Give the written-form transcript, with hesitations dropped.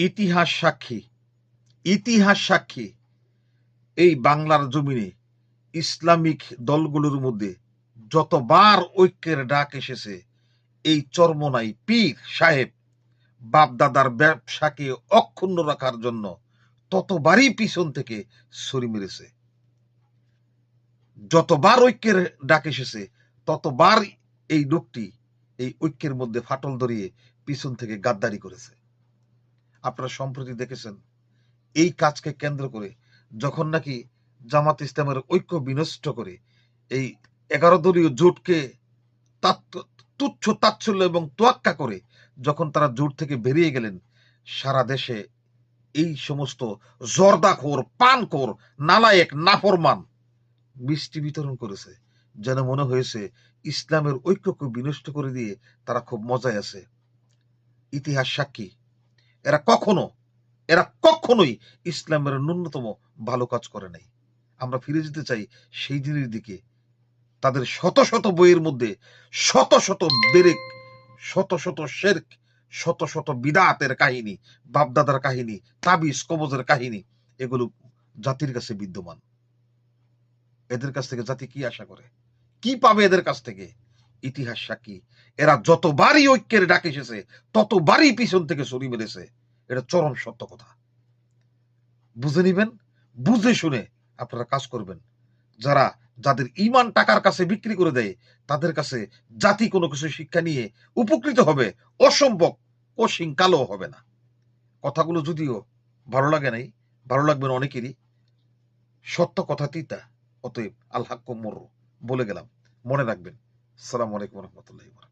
ইতিহাস সাক্ষী এই বাংলার জমিনে ইসলামিক দলগুলোর মধ্যে যতবার ঐক্যের ডাক এসেছে, এই চরমোনাই পীর সাহেব বাপদাদার ব্যবসাকে অক্ষুণ্ণ রাখার জন্য ততবারই পিছন থেকে ছুরি মেরেছে। যতবার ঐক্যের ডাক এসেছে ততবার এই লোকটি এই ঐক্যের মধ্যে ফাটল ধরিয়ে পিছন থেকে গাদ্দারি করেছে। আপনারা সম্প্রতি দেখেছেন এই কাজকে কেন্দ্র করে যখন নাকি জামাত ইসলামের ঐক্য বিনষ্ট করে এই 11 দলীয় জোটকে তুচ্ছ তাচ্ছল্য এবং তোয়াক্কা করে যখন তারা জোট থেকে বেরিয়ে গেলেন, সারা দেশে এই সমস্ত জর্দাখোর, পানখোর, নালায়েক, নাফরমান মিষ্টি বিতরণ করেছে, যেন মনে হয়েছে ইসলামের ঐক্যকে বিনষ্ট করে দিয়ে তারা খুব মজায় আছে। ইতিহাস সাক্ষী এরা কখনোই ইসলামের ন্যূনতম ভালো কাজ করে নাই। আমরা ফিরে যেতে চাই সেই দিনের দিকে। তাদের শত শত বইয়ের মধ্যে শত শত বেরেক, শত শত শেরক, শত শত বিদাতের কাহিনী, বাপদাদার কাহিনী, তাবিজ কবজের কাহিনী, এগুলো জাতির কাছে বিদ্যমান। এদের কাছ থেকে জাতি কি আশা করে, কি পাবে এদের কাছ থেকে? ইতিহাস সাক্ষী এরা যতবারই ঐক্যের ডাক এসেছে ততবারই পিছন থেকে ছুরি মেরেছে। এটা চরম সত্য কথা। বুঝে নিবেন, বুঝে শুনে আপনারা কাজ করবেন। যাদের ঈমান টাকার কাছে বিক্রি করে দেয়, তাদের কাছে জাতি কোনো কিছু শিক্ষা নিয়ে উপকৃত হবে, অসম্ভব কশিং কালো হবে না। কথাগুলো যদিও ভালো লাগে নাই, ভালো লাগবে না অনেকেরই। সত্য কথা তিতা, অতএব আল হাক্কু মুর বলে গেলাম। মনে রাখবেন। আসসালামু আলাইকুম ওয়া রাহমাতুল্লাহি ওয়া বারাকাতুহু।